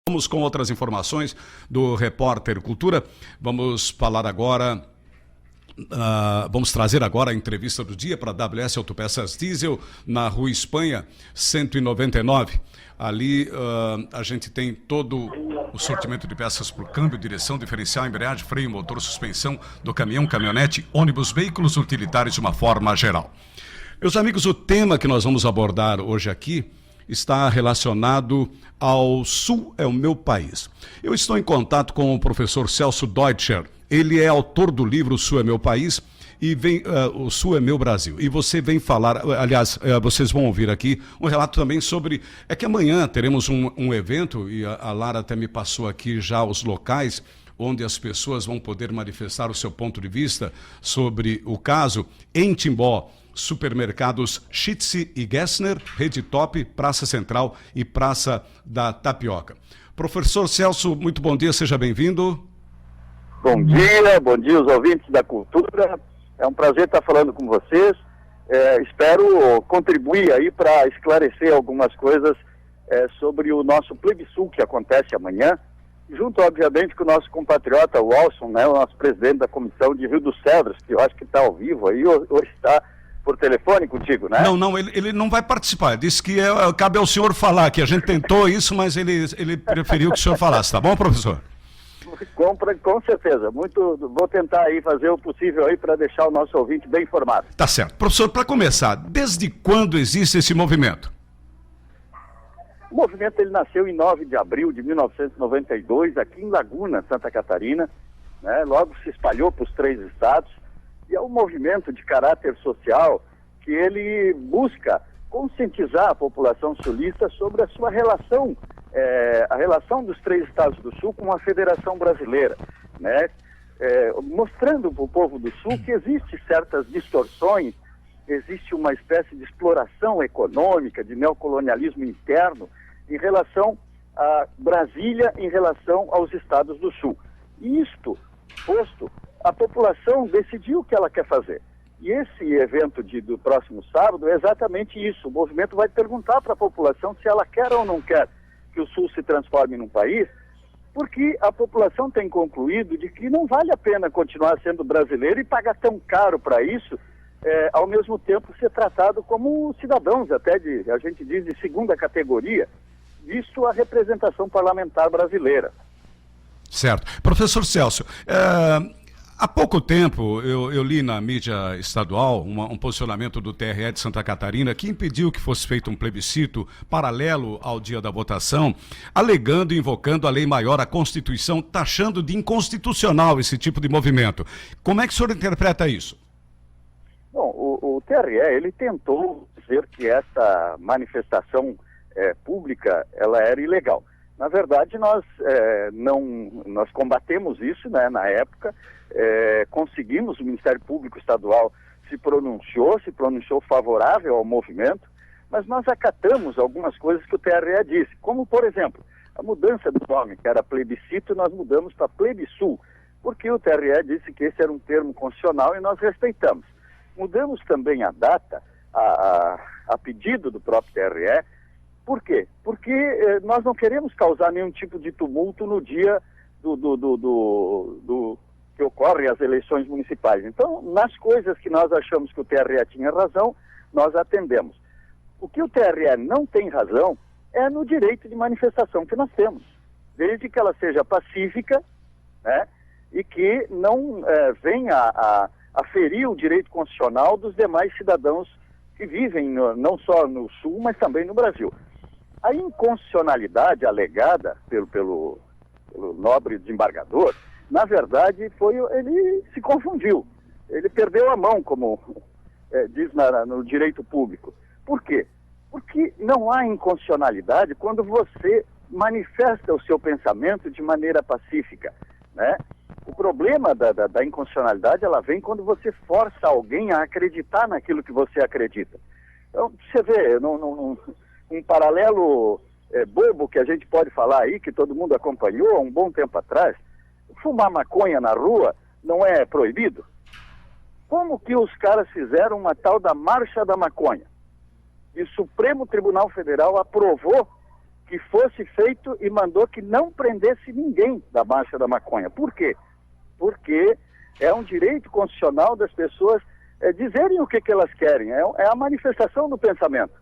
Vamos com outras informações do Repórter Cultura. Vamos falar agora, vamos trazer agora a entrevista do dia para a WS Autopeças Diesel, na Rua Espanha, 199. Ali a gente tem todo o sortimento de peças para o câmbio, direção, diferencial, embreagem, freio, motor, suspensão do caminhão, caminhonete, ônibus, veículos utilitários de uma forma geral. Meus amigos, o tema que nós vamos abordar hoje aqui está relacionado ao Sul é o meu país. Eu estou em contato com o professor Celso Deutscher. Ele é autor do livro O Sul é meu país e O Sul é meu Brasil. E você vem falar, aliás, vocês vão ouvir aqui um relato também sobre, que amanhã teremos um evento, e a Lara até me passou aqui já os locais onde as pessoas vão poder manifestar o seu ponto de vista sobre o caso em Timbó. Supermercados Schitze e Gessner, Rede Top, Praça Central e Praça da Tapioca. Professor Celso, muito bom dia, seja bem-vindo. Bom dia os ouvintes da cultura. É um prazer estar falando com vocês. Espero contribuir aí para esclarecer algumas coisas sobre o nosso plebiscito que acontece amanhã, junto, obviamente, com o nosso compatriota Walson, né, o nosso presidente da comissão de Rio dos Cedros, que eu acho que está ao vivo aí, ou está por telefone contigo, né? Não, ele não vai participar. Ele disse que cabe ao senhor falar, que a gente tentou isso, mas ele preferiu que o senhor falasse, tá bom, professor? Com certeza. Vou tentar aí fazer o possível aí para deixar o nosso ouvinte bem informado. Tá certo. Professor, para começar, desde quando existe esse movimento? O movimento ele nasceu em 9 de abril de 1992, aqui em Laguna, Santa Catarina, né? Logo se espalhou para os 3 estados. E é um movimento de caráter social que ele busca conscientizar a população sulista sobre a sua relação, a relação dos 3 estados do Sul com a Federação Brasileira, né? Mostrando para o povo do Sul que existem certas distorções, existe uma espécie de exploração econômica, de neocolonialismo interno em relação a Brasília, em relação aos estados do Sul. E isto posto, a população decidiu o que ela quer fazer. E esse evento do próximo sábado é exatamente isso. O movimento vai perguntar para a população se ela quer ou não quer que o Sul se transforme num país, porque a população tem concluído de que não vale a pena continuar sendo brasileiro e pagar tão caro para isso, ao mesmo tempo ser tratado como cidadãos, até a gente diz de segunda categoria, visto a representação parlamentar brasileira. Certo. Professor Celso, há pouco tempo eu li na mídia estadual um posicionamento do TRE de Santa Catarina que impediu que fosse feito um plebiscito paralelo ao dia da votação, alegando e invocando a lei maior, a Constituição, taxando de inconstitucional esse tipo de movimento. Como é que o senhor interpreta isso? Bom, o TRE, ele tentou dizer que essa manifestação pública, ela era ilegal. Na verdade, nós combatemos isso, né, na época, conseguimos, o Ministério Público Estadual se pronunciou favorável ao movimento, mas nós acatamos algumas coisas que o TRE disse, como, por exemplo, a mudança do nome, que era plebiscito, nós mudamos para plebissul, porque o TRE disse que esse era um termo constitucional e nós respeitamos. Mudamos também a data, a pedido do próprio TRE. Por quê? Porque nós não queremos causar nenhum tipo de tumulto no dia que ocorrem as eleições municipais. Então, nas coisas que nós achamos que o TRE tinha razão, nós atendemos. O que o TRE não tem razão é no direito de manifestação que nós temos, desde que ela seja pacífica, né, e que não venha a ferir o direito constitucional dos demais cidadãos que vivem não só no Sul, mas também no Brasil. A inconstitucionalidade alegada pelo nobre desembargador, na verdade, ele se confundiu. Ele perdeu a mão, como diz no direito público. Por quê? Porque não há inconstitucionalidade quando você manifesta o seu pensamento de maneira pacífica, né? O problema da inconstitucionalidade, ela vem quando você força alguém a acreditar naquilo que você acredita. Então, você vê, um paralelo bobo que a gente pode falar aí, que todo mundo acompanhou há um bom tempo atrás, fumar maconha na rua não é proibido? Como que os caras fizeram uma tal da Marcha da Maconha? E o Supremo Tribunal Federal aprovou que fosse feito e mandou que não prendesse ninguém da Marcha da Maconha. Por quê? Porque é um direito constitucional das pessoas dizerem o que elas querem, é a manifestação do pensamento.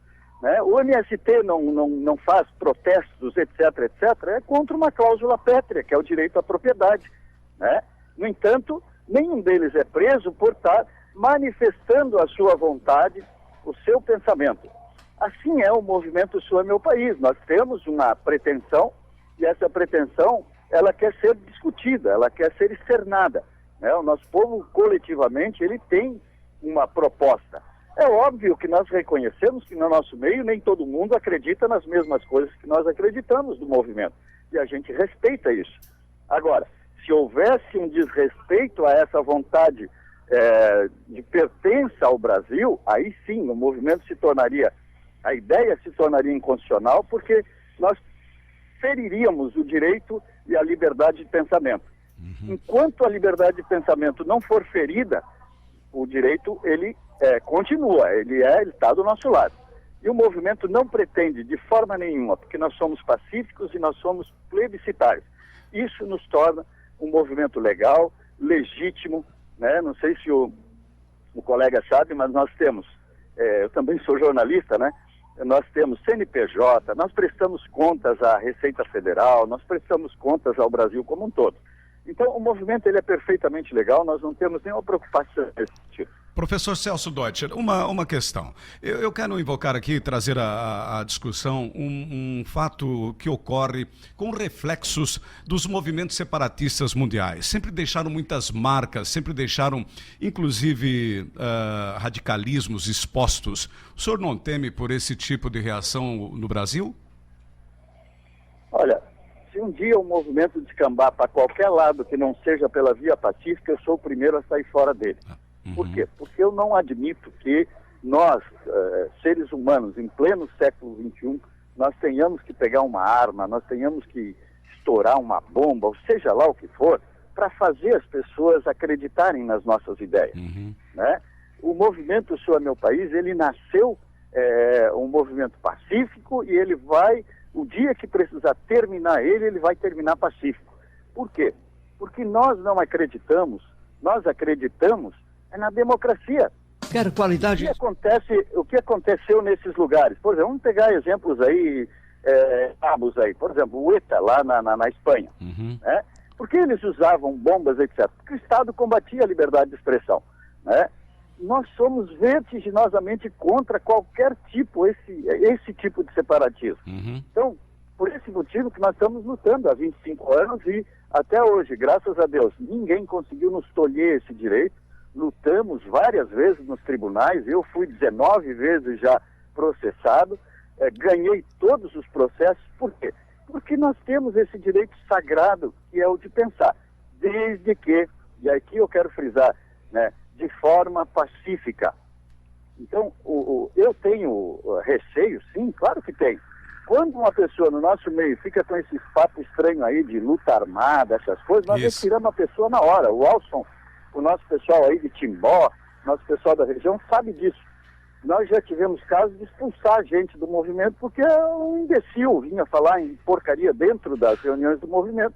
Né? O MST não faz protestos, etc., é contra uma cláusula pétrea, que é o direito à propriedade. Né? No entanto, nenhum deles é preso por estar manifestando a sua vontade, o seu pensamento. Assim é o movimento Sou é Meu País. Nós temos uma pretensão, e essa pretensão, ela quer ser discutida, ela quer ser externada. Né? O nosso povo, coletivamente, ele tem uma proposta. É óbvio que nós reconhecemos que no nosso meio nem todo mundo acredita nas mesmas coisas que nós acreditamos do movimento. E a gente respeita isso. Agora, se houvesse um desrespeito a essa vontade de pertença ao Brasil, aí sim o movimento se tornaria, a ideia se tornaria inconstitucional, porque nós feriríamos o direito e a liberdade de pensamento. Enquanto a liberdade de pensamento não for ferida, o direito, ele continua, ele está do nosso lado. E o movimento não pretende, de forma nenhuma, porque nós somos pacíficos e nós somos plebiscitários. Isso nos torna um movimento legal, legítimo, né? Não sei se o colega sabe, mas nós temos, eu também sou jornalista, né? Nós temos CNPJ, nós prestamos contas à Receita Federal, nós prestamos contas ao Brasil como um todo. Então, o movimento ele é perfeitamente legal, nós não temos nenhuma preocupação nesse sentido. Professor Celso Deutscher, uma questão. Eu quero invocar aqui, trazer à discussão um fato que ocorre com reflexos dos movimentos separatistas mundiais. Sempre deixaram muitas marcas, sempre deixaram, inclusive, radicalismos expostos. O senhor não teme por esse tipo de reação no Brasil? Olha, se um dia o movimento descambar para qualquer lado que não seja pela via pacífica, eu sou o primeiro a sair fora dele. Por quê? Porque eu não admito que nós, seres humanos, em pleno século XXI, nós tenhamos que pegar uma arma, nós tenhamos que estourar uma bomba, ou seja lá o que for, para fazer as pessoas acreditarem nas nossas ideias. Né? O movimento Sou é Meu País, ele nasceu um movimento pacífico e ele vai, o dia que precisar terminar ele vai terminar pacífico. Por quê? Porque nós não acreditamos, nós acreditamos na democracia. Quero qualidade. O que aconteceu nesses lugares? Por exemplo, vamos pegar exemplos aí, cabos aí. Por exemplo, o ETA lá na Espanha. Né? Por que eles usavam bombas, etc? Porque o Estado combatia a liberdade de expressão. Né? Nós somos vertiginosamente contra qualquer tipo, esse tipo de separatismo. Então, por esse motivo que nós estamos lutando há 25 anos e até hoje, graças a Deus, ninguém conseguiu nos tolher esse direito. Lutamos várias vezes nos tribunais, eu fui 19 vezes já processado, ganhei todos os processos. Por quê? Porque nós temos esse direito sagrado, que é o de pensar, desde que, e aqui eu quero frisar, né, de forma pacífica. Então, eu tenho receio, sim, claro que tem. Quando uma pessoa no nosso meio fica com esse papo estranho aí de luta armada, essas coisas, nós retiramos a pessoa na hora. O Alson, o nosso pessoal aí de Timbó, nosso pessoal da região sabe disso. Nós já tivemos casos de expulsar gente do movimento porque um imbecil vinha falar em porcaria dentro das reuniões do movimento.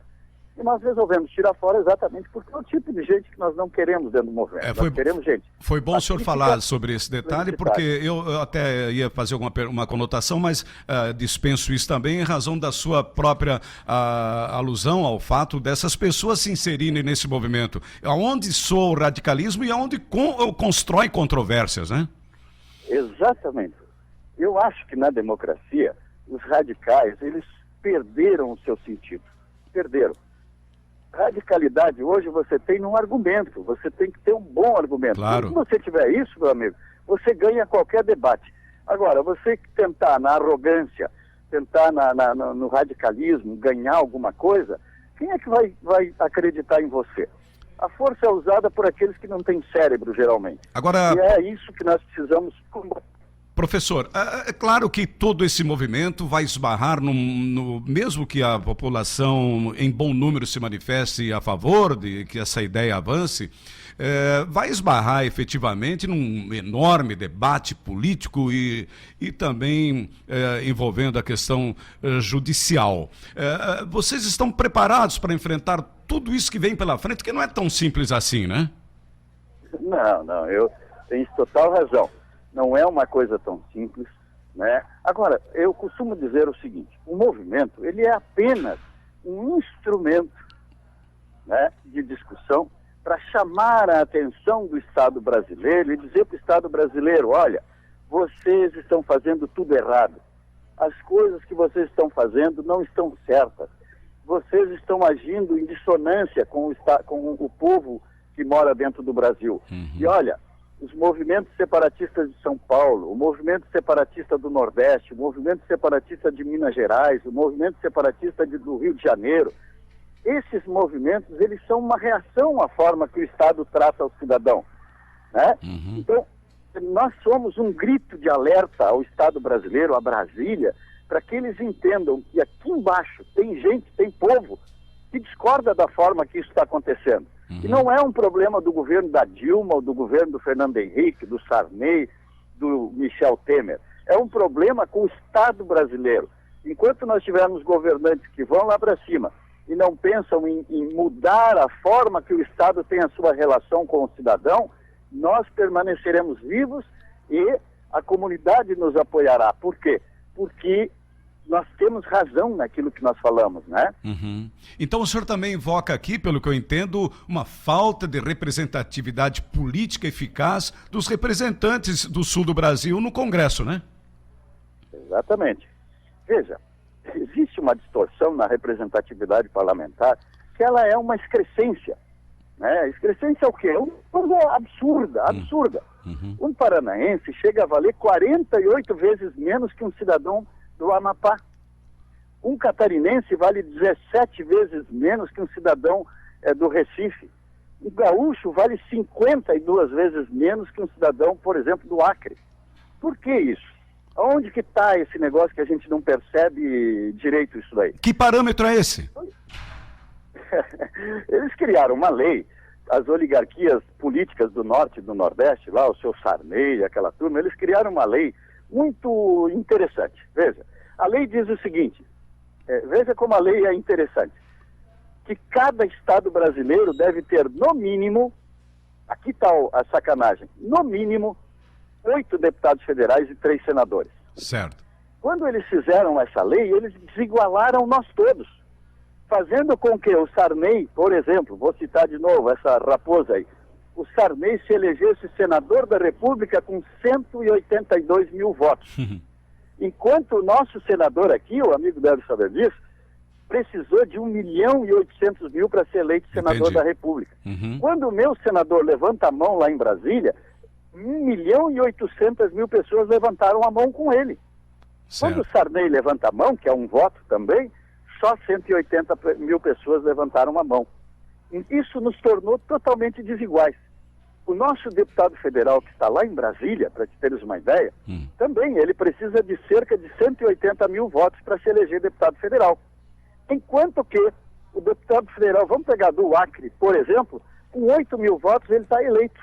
E nós resolvemos tirar fora exatamente porque é o tipo de gente que nós não queremos dentro do movimento. Nós queremos gente. Foi bom o senhor falar sobre esse detalhe, porque eu até ia fazer uma conotação, mas dispenso isso também em razão da sua própria alusão ao fato dessas pessoas se inserirem nesse movimento. Aonde soa o radicalismo e aonde constrói controvérsias, né? Exatamente. Eu acho que na democracia, os radicais, eles perderam o seu sentido. Perderam. Radicalidade hoje você tem num argumento, você tem que ter um bom argumento. Claro. Se você tiver isso, meu amigo, você ganha qualquer debate. Agora, você tentar na arrogância, tentar no radicalismo, ganhar alguma coisa, quem é que vai acreditar em você? A força é usada por aqueles que não têm cérebro, geralmente. Agora... E é isso que nós precisamos combater. Professor, é claro que todo esse movimento vai esbarrar mesmo que a população em bom número se manifeste a favor de que essa ideia avance, vai esbarrar efetivamente num enorme debate político e também envolvendo a questão judicial. Vocês estão preparados para enfrentar tudo isso que vem pela frente, que não é tão simples assim, né? Não, eu tenho total razão. Não é uma coisa tão simples, né? Agora, eu costumo dizer o seguinte: o movimento, ele é apenas um instrumento, né, de discussão para chamar a atenção do Estado brasileiro e dizer para o Estado brasileiro: olha, vocês estão fazendo tudo errado. As coisas que vocês estão fazendo não estão certas. Vocês estão agindo em dissonância com o povo que mora dentro do Brasil. E olha, os movimentos separatistas de São Paulo, o movimento separatista do Nordeste, o movimento separatista de Minas Gerais, o movimento separatista do Rio de Janeiro, esses movimentos, eles são uma reação à forma que o Estado trata o cidadão, né? Então, nós somos um grito de alerta ao Estado brasileiro, a Brasília, para que eles entendam que aqui embaixo tem gente, tem povo que discorda da forma que isso está acontecendo. E não é um problema do governo da Dilma, ou do governo do Fernando Henrique, do Sarney, do Michel Temer. É um problema com o Estado brasileiro. Enquanto nós tivermos governantes que vão lá para cima e não pensam em mudar a forma que o Estado tem a sua relação com o cidadão, nós permaneceremos vivos e a comunidade nos apoiará. Por quê? Porque nós temos razão naquilo que nós falamos, né? Então o senhor também invoca aqui, pelo que eu entendo, uma falta de representatividade política eficaz dos representantes do sul do Brasil no Congresso, né? Exatamente. Veja, existe uma distorção na representatividade parlamentar que ela é uma excrescência, né? Excrescência é o quê? É uma coisa absurda. Um paranaense chega a valer 48 vezes menos que um cidadão do Amapá. Um catarinense vale 17 vezes menos que um cidadão do Recife. Um gaúcho vale 52 vezes menos que um cidadão, por exemplo, do Acre. Por que isso? Onde que está esse negócio que a gente não percebe direito isso daí? Que parâmetro é esse? Eles criaram uma lei, as oligarquias políticas do Norte e do Nordeste, lá o seu Sarney, aquela turma, eles criaram uma lei muito interessante. Veja, a lei diz o seguinte, veja como a lei é interessante, que cada estado brasileiro deve ter no mínimo, aqui está a sacanagem, no mínimo 8 deputados federais e 3 senadores. Certo. Quando eles fizeram essa lei, eles desigualaram nós todos, fazendo com que o Sarney, por exemplo, vou citar de novo essa raposa aí, o Sarney se elegesse senador da República com 182 mil votos. Enquanto o nosso senador aqui, o amigo deve saber disso, precisou de 1.800.000 para ser eleito senador da República. Quando o meu senador levanta a mão lá em Brasília, 1.800.000 pessoas levantaram a mão com ele. Certo. Quando o Sarney levanta a mão, que é um voto também, só 180.000 pessoas levantaram a mão. Isso nos tornou totalmente desiguais. O nosso deputado federal que está lá em Brasília, para te teres uma ideia, também ele precisa de cerca de 180.000 votos para se eleger deputado federal. Enquanto que o deputado federal, vamos pegar do Acre, por exemplo, com 8.000 votos ele está eleito.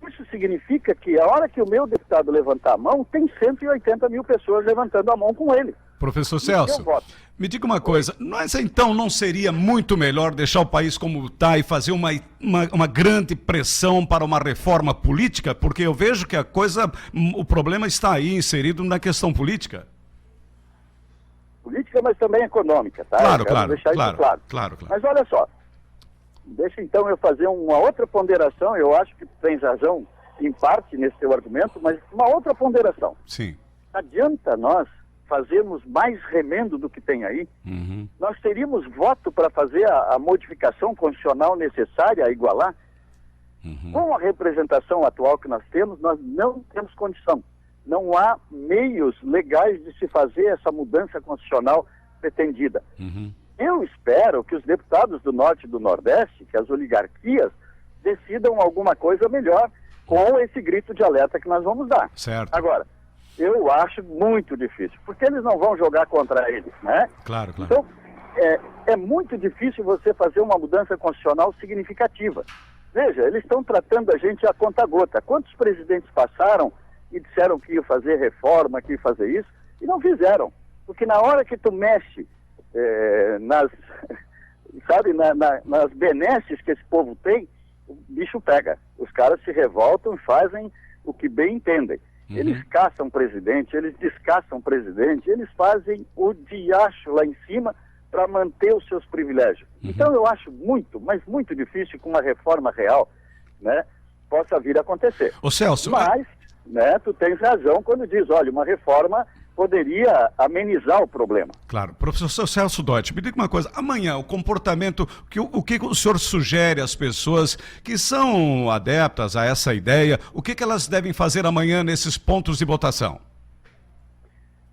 Isso significa que a hora que o meu deputado levantar a mão, tem 180.000 pessoas levantando a mão com ele. Professor Celso, me diga uma coisa, mas então não seria muito melhor deixar o país como está e fazer uma grande pressão para uma reforma política? Porque eu vejo que o problema está aí inserido na questão política. Política, mas também econômica, tá? Claro. Mas olha só, deixa então eu fazer uma outra ponderação, eu acho que tens razão em parte nesse teu argumento, mas uma outra ponderação. Sim. Adianta nós fazermos mais remendo do que tem aí? Nós teríamos voto para fazer a modificação constitucional necessária a igualar? Com a representação atual que nós temos, nós não temos condição. Não há meios legais de se fazer essa mudança constitucional pretendida. Eu espero que os deputados do Norte e do Nordeste, que as oligarquias, decidam alguma coisa melhor com esse grito de alerta que nós vamos dar. Certo. Agora, Eu acho muito difícil, porque eles não vão jogar contra eles, né? Claro, claro. Então, é muito difícil você fazer uma mudança constitucional significativa. Veja, eles estão tratando a gente a conta-gota. Quantos presidentes passaram e disseram que iam fazer reforma, que iam fazer isso, e não fizeram? Porque na hora que tu mexe nas benesses que esse povo tem, o bicho pega. Os caras se revoltam e fazem o que bem entendem. Eles caçam presidente, eles descaçam presidente, eles fazem o diacho lá em cima para manter os seus privilégios. Então eu acho muito, mas muito difícil que uma reforma real, né, possa vir a acontecer. Ô Celso... Mas, né, tu tens razão quando diz, olha, uma reforma poderia amenizar o problema. Claro. Professor Celso Deutsch, me diga uma coisa. Amanhã, o comportamento, o que o senhor sugere às pessoas que são adeptas a essa ideia, o que elas devem fazer amanhã nesses pontos de votação?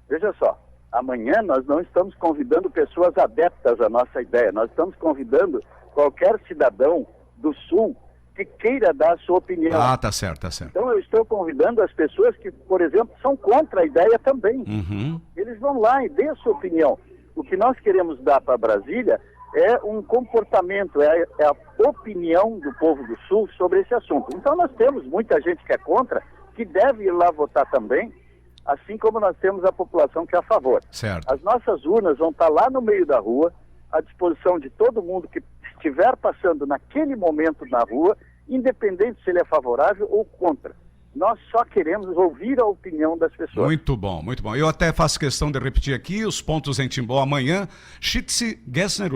Veja só, amanhã nós não estamos convidando pessoas adeptas à nossa ideia, nós estamos convidando qualquer cidadão do Sul que queira dar a sua opinião. Ah, tá certo, tá certo. Então eu estou convidando as pessoas que, por exemplo, são contra a ideia também. Eles vão lá e dêem a sua opinião. O que nós queremos dar para Brasília é um comportamento, é a opinião do povo do Sul sobre esse assunto. Então nós temos muita gente que é contra, que deve ir lá votar também, assim como nós temos a população que é a favor. Certo. As nossas urnas vão estar lá no meio da rua, à disposição de todo mundo que estiver passando naquele momento na rua, independente se ele é favorável ou contra. Nós só queremos ouvir a opinião das pessoas. Muito bom, muito bom. Eu até faço questão de repetir aqui os pontos em Timbó amanhã. Schütze, Gessner,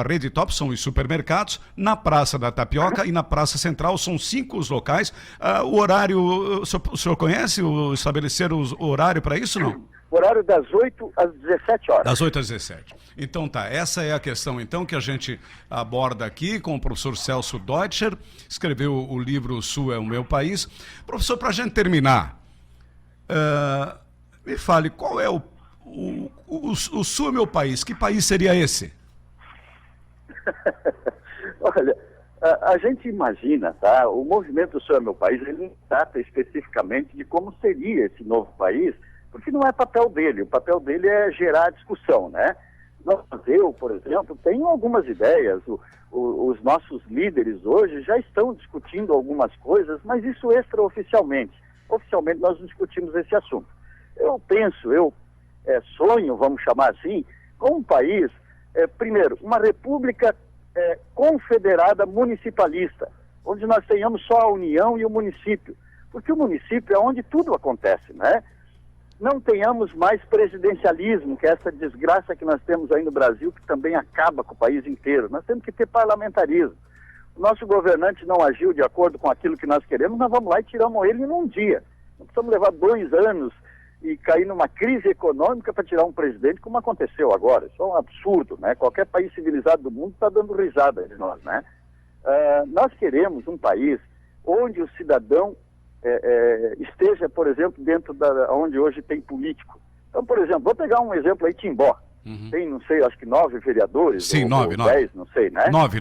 Rede Top são os supermercados. Na Praça da Tapioca e na Praça Central são 5 os locais. O horário, o senhor conhece estabelecer o horário para isso, não? Horário das 8 às 17 horas. Das 8 às 17. Então tá, essa é a questão então que a gente aborda aqui com o professor Celso Deutscher, escreveu o livro O Sul é o Meu País. Professor, para a gente terminar, me fale, qual é o Sul é o meu país? Que país seria esse? Olha, a gente imagina, tá? O movimento O Sul é Meu País, ele não trata especificamente de como seria esse novo país, porque não é papel dele. O papel dele é gerar discussão, né? Eu, por exemplo, tenho algumas ideias. Os nossos líderes hoje já estão discutindo algumas coisas, mas isso extraoficialmente. Oficialmente nós não discutimos esse assunto. Eu penso, sonho, vamos chamar assim, com um país, primeiro, uma república confederada municipalista, onde nós tenhamos só a União e o município. Porque o município é onde tudo acontece, né? Não tenhamos mais presidencialismo, que é essa desgraça que nós temos aí no Brasil, que também acaba com o país inteiro. Nós temos que ter parlamentarismo. O nosso governante não agiu de acordo com aquilo que nós queremos, nós vamos lá e tiramos ele num dia. Não precisamos levar 2 anos e cair numa crise econômica para tirar um presidente, como aconteceu agora. Isso é um absurdo, né? Qualquer país civilizado do mundo está dando risada de nós, né? Nós queremos um país onde o cidadão esteja, por exemplo, dentro onde hoje tem político. Então, por exemplo, vou pegar um exemplo aí, Timbó. Tem, não sei, acho que 9 vereadores. Sim, ou 9. 10, não sei, né? 9.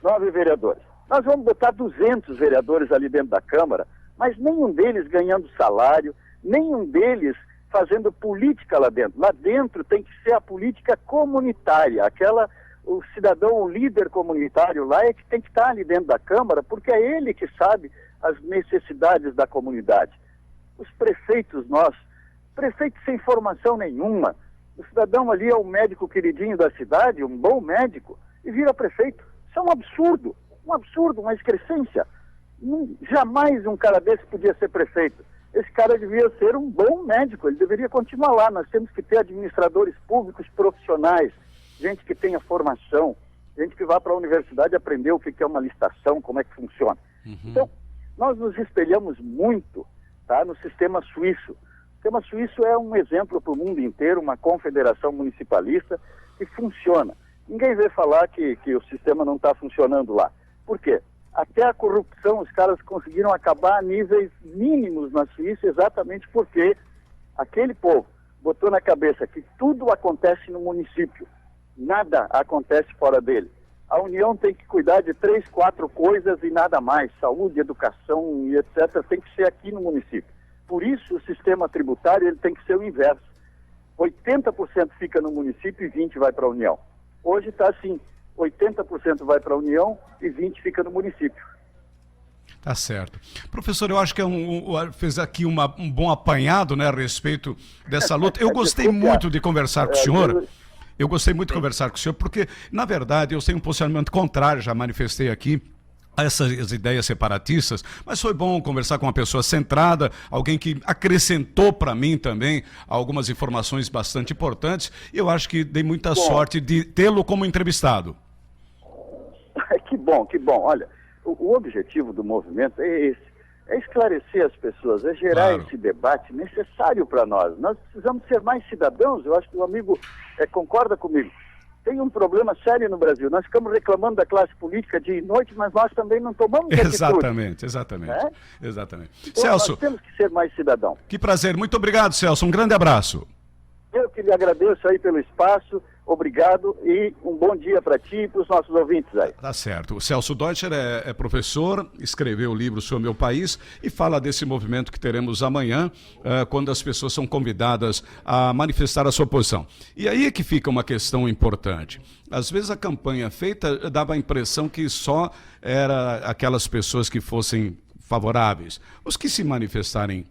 9 vereadores. Nós vamos botar 200 vereadores ali dentro da Câmara, mas nenhum deles ganhando salário, nenhum deles fazendo política lá dentro. Lá dentro tem que ser a política comunitária, o cidadão, o líder comunitário lá é que tem que estar ali dentro da Câmara, porque é ele que sabe as necessidades da comunidade. Os prefeitos prefeitos sem formação nenhuma. O cidadão ali é o médico queridinho da cidade, um bom médico, e vira prefeito. Isso é um absurdo, uma excrescência. Jamais um cara desse podia ser prefeito. Esse cara devia ser um bom médico, ele deveria continuar lá. Nós temos que ter administradores públicos profissionais, gente que tenha formação, gente que vá para a universidade aprender o que é uma licitação, como é que funciona. Então, nós nos espelhamos muito, tá, no sistema suíço. O sistema suíço é um exemplo para o mundo inteiro, uma confederação municipalista que funciona. Ninguém vê falar que o sistema não está funcionando lá. Por quê? Até a corrupção os caras conseguiram acabar a níveis mínimos na Suíça, exatamente porque aquele povo botou na cabeça que tudo acontece no município, nada acontece fora dele. A União tem que cuidar de 3, 4 coisas e nada mais. Saúde, educação e etc. tem que ser aqui no município. Por isso, o sistema tributário ele tem que ser o inverso. 80% fica no município e 20% vai para a União. Hoje está assim, 80% vai para a União e 20% fica no município. Tá certo. Professor, eu acho que fez aqui um bom apanhado, né, a respeito dessa luta. Eu gostei muito de conversar com o senhor. Eu gostei muito de conversar com o senhor, porque, na verdade, eu tenho um posicionamento contrário, já manifestei aqui, a essas ideias separatistas, mas foi bom conversar com uma pessoa centrada, alguém que acrescentou para mim também algumas informações bastante importantes, e eu acho que dei muita sorte de tê-lo como entrevistado. Que bom, que bom. Olha, o objetivo do movimento é esse, é esclarecer as pessoas, é gerar esse debate necessário para nós. Nós precisamos ser mais cidadãos, eu acho que o amigo concorda comigo. Tem um problema sério no Brasil. Nós ficamos reclamando da classe política dia e noite, mas nós também não tomamos atitude. Exatamente. Então, Celso, nós temos que ser mais cidadão. Que prazer. Muito obrigado, Celso. Um grande abraço. Eu que lhe agradeço aí pelo espaço, obrigado e um bom dia para ti e para os nossos ouvintes aí. Tá certo. O Celso Deutscher é professor, escreveu o livro sobre o meu país e fala desse movimento que teremos amanhã, quando as pessoas são convidadas a manifestar a sua posição. E aí é que fica uma questão importante. Às vezes a campanha feita dava a impressão que só era aquelas pessoas que fossem favoráveis. Os que se manifestarem